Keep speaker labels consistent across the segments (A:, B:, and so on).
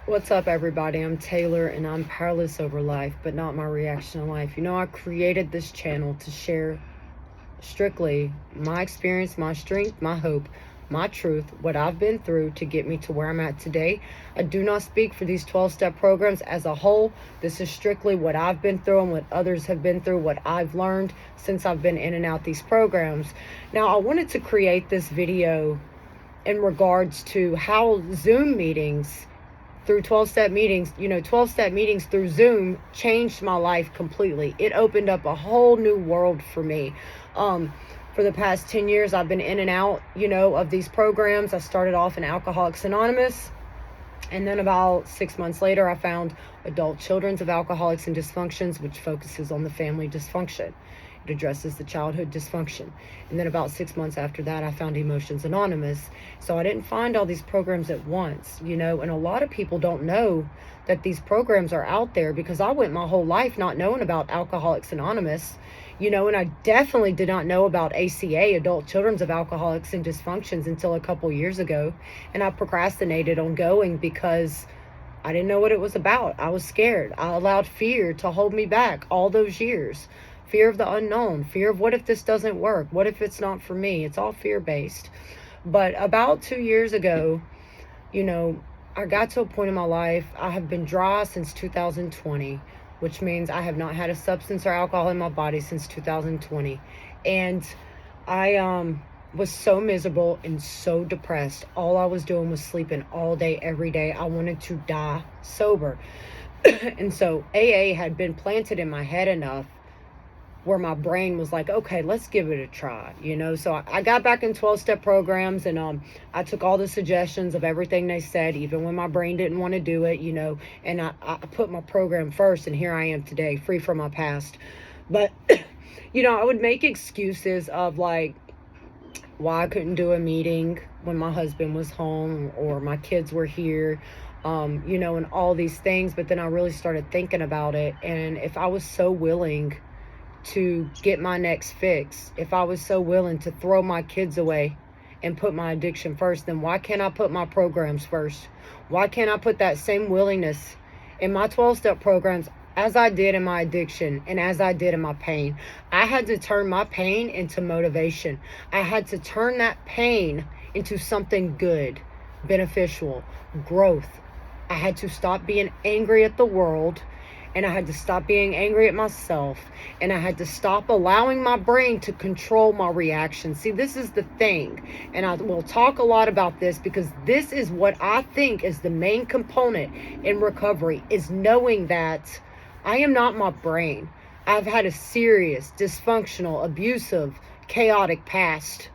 A: What's up, everybody? I'm Taylor, and I'm powerless over life, but not my reaction to life. I created this channel to share strictly my experience, my strength, my hope, my truth, what I've been through to get me to where I'm at today. I do not speak for these 12-step programs as a whole. This is strictly what I've been through and what others have been through, what I've learned since I've been in and out these programs. Now, I wanted to create this video in regards to how Zoom meetings through 12-step meetings, 12-step meetings through Zoom changed my life completely. It opened up a whole new world for me. For the past 10 years, I've been in and out, of these programs. I started off in Alcoholics Anonymous. And then about 6 months later, I found Adult Children's of Alcoholics and Dysfunctions, which focuses on the family dysfunction. It addresses the childhood dysfunction. And then about 6 months after that, I found Emotions Anonymous. So I didn't find all these programs at once, and a lot of people don't know that these programs are out there, because I went my whole life not knowing about Alcoholics Anonymous, and I definitely did not know about ACA, Adult Children's of Alcoholics and Dysfunctions, until a couple years ago. And I procrastinated on going because I didn't know what it was about. I was scared. I allowed fear to hold me back all those years. Fear of the unknown, fear of what if this doesn't work? What if it's not for me? It's all fear-based. But about 2 years ago, I got to a point in my life. I have been dry since 2020, which means I have not had a substance or alcohol in my body since 2020. And I was so miserable and so depressed. All I was doing was sleeping all day, every day. I wanted to die sober. And so AA had been planted in my head enough where my brain was like, okay, let's give it a try, So I got back in 12-step programs, and I took all the suggestions of everything they said, even when my brain didn't want to do it, and I put my program first, and here I am today, free from my past. But, I would make excuses of like why I couldn't do a meeting when my husband was home or my kids were here, and all these things. But then I really started thinking about it, and if I was so willing to get my next fix, if I was so willing to throw my kids away and put my addiction first, then why can't I put my programs first? Why can't I put that same willingness in my 12-step programs as I did in my addiction and as I did in my pain? I had to turn my pain into motivation. I had to turn that pain into something good, beneficial, growth. I had to stop being angry at the world, and I had to stop being angry at myself, and I had to stop allowing my brain to control my reaction. See, this is the thing, and I will talk a lot about this, because this is what I think is the main component in recovery, is knowing that I am not my brain. I've had a serious, dysfunctional, abusive, chaotic past.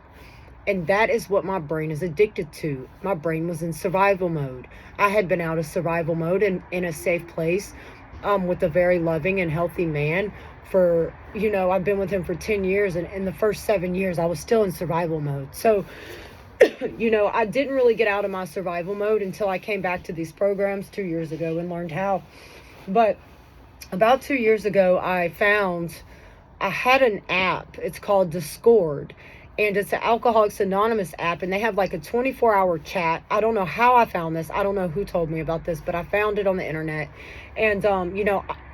A: And that is what my brain is addicted to. My brain was in survival mode. I had been out of survival mode in a safe place, with a very loving and healthy man for, I've been with him for 10 years. And in the first 7 years, I was still in survival mode. So, I didn't really get out of my survival mode until I came back to these programs 2 years ago and learned how. But about 2 years ago, I had an app. It's called Discord. And it's an Alcoholics Anonymous app, and they have like a 24-hour chat. I don't know how I found this. I don't know who told me about this, but I found it on the internet. And,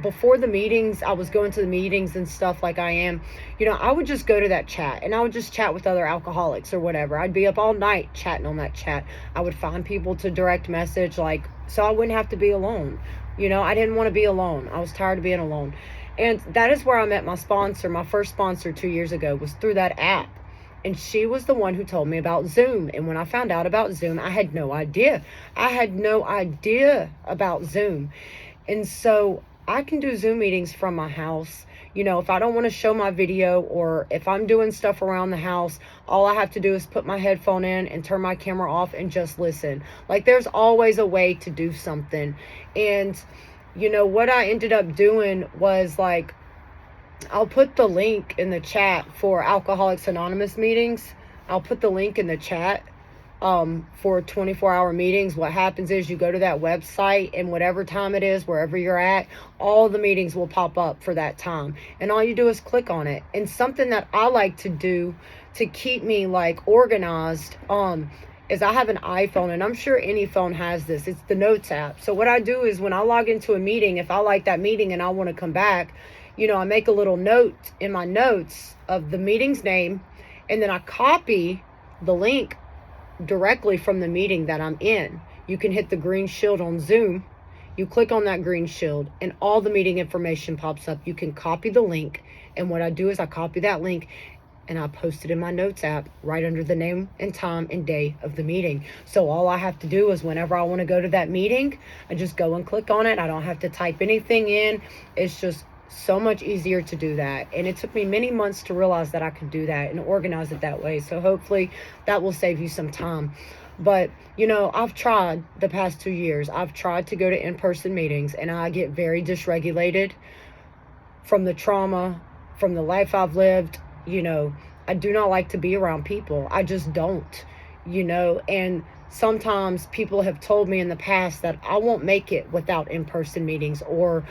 A: before the meetings, I was going to the meetings and stuff like I am. I would just go to that chat, and I would just chat with other alcoholics or whatever. I'd be up all night chatting on that chat. I would find people to direct message, so I wouldn't have to be alone. I didn't want to be alone. I was tired of being alone. And that is where I met my sponsor. My first sponsor 2 years ago was through that app. And she was the one who told me about Zoom. And when I found out about Zoom, I had no idea. I had no idea about Zoom. And so I can do Zoom meetings from my house. If I don't want to show my video, or if I'm doing stuff around the house, all I have to do is put my headphone in and turn my camera off and just listen. There's always a way to do something. And, what I ended up doing was I'll put the link in the chat for Alcoholics Anonymous meetings. I'll put the link in the chat for 24-hour meetings. What happens is you go to that website, and whatever time it is, wherever you're at, all the meetings will pop up for that time. And all you do is click on it. And something that I like to do to keep me organized is I have an iPhone, and I'm sure any phone has this. It's the Notes app. So what I do is when I log into a meeting, if I like that meeting and I want to come back, I make a little note in my notes of the meeting's name, and then I copy the link directly from the meeting that I'm in. You can hit the green shield on Zoom. You click on that green shield and all the meeting information pops up. You can copy the link. And what I do is I copy that link and I post it in my notes app right under the name and time and day of the meeting. So all I have to do is whenever I want to go to that meeting, I just go and click on it. I don't have to type anything in. It's just so much easier to do that. And it took me many months to realize that I could do that and organize it that way. So hopefully that will save you some time. But, I've tried the past 2 years. I've tried to go to in-person meetings, and I get very dysregulated from the trauma, from the life I've lived. I do not like to be around people. I just don't, and sometimes people have told me in the past that I won't make it without in-person meetings, or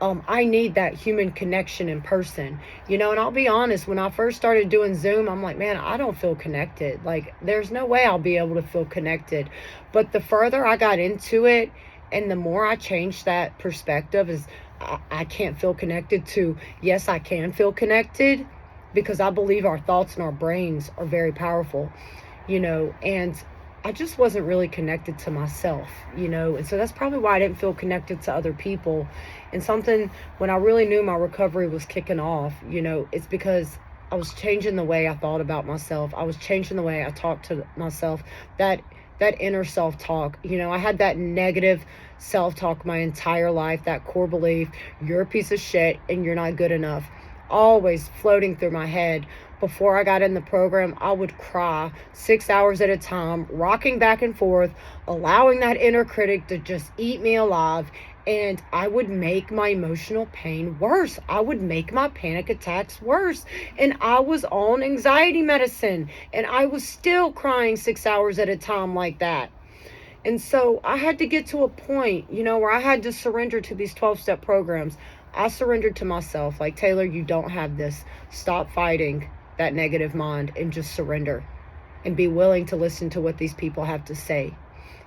A: I need that human connection in person, and I'll be honest, when I first started doing Zoom, I'm like, man, I don't feel connected. Like, there's no way I'll be able to feel connected. But the further I got into it and the more I changed that perspective is I can't feel connected to, yes, I can feel connected, because I believe our thoughts and our brains are very powerful, and I just wasn't really connected to myself, and so that's probably why I didn't feel connected to other people. And something, when I really knew my recovery was kicking off, it's because I was changing the way I thought about myself. I was changing the way I talked to myself, that inner self-talk. I had that negative self-talk my entire life, that core belief, you're a piece of shit and you're not good enough, always floating through my head. Before I got in the program, I would cry 6 hours at a time, rocking back and forth, allowing that inner critic to just eat me alive. And I would make my emotional pain worse. I would make my panic attacks worse. And I was on anxiety medicine, and I was still crying 6 hours at a time like that. And so I had to get to a point, where I had to surrender to these 12-step programs. I surrendered to myself, like, Taylor, you don't have this. Stop fighting that negative mind and just surrender and be willing to listen to what these people have to say,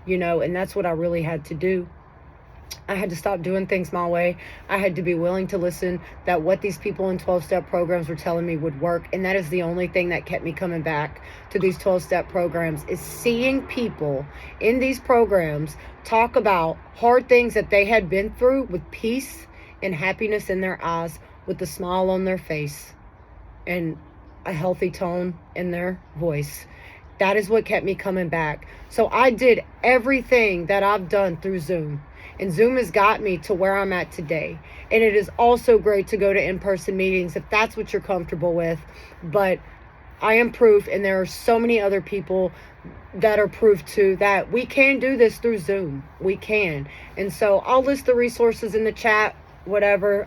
A: and that's what I really had to do. I had to stop doing things my way. I had to be willing to listen that what these people in 12-step programs were telling me would work. And that is the only thing that kept me coming back to these 12-step programs, is seeing people in these programs talk about hard things that they had been through with peace and happiness in their eyes, with a smile on their face and a healthy tone in their voice. That is what kept me coming back. So I did everything that I've done through Zoom. And Zoom has got me to where I'm at today. And it is also great to go to in-person meetings if that's what you're comfortable with. But I am proof, and there are so many other people that are proof too, that we can do this through Zoom. We can. And so I'll list the resources in the chat, whatever.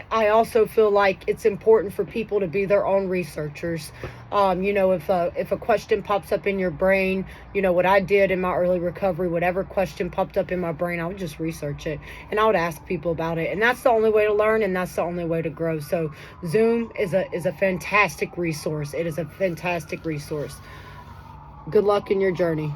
A: I also feel like it's important for people to be their own researchers. If a question pops up in your brain, what I did in my early recovery, whatever question popped up in my brain, I would just research it and I would ask people about it. And that's the only way to learn, and that's the only way to grow. So Zoom is a fantastic resource. It is a fantastic resource. Good luck in your journey.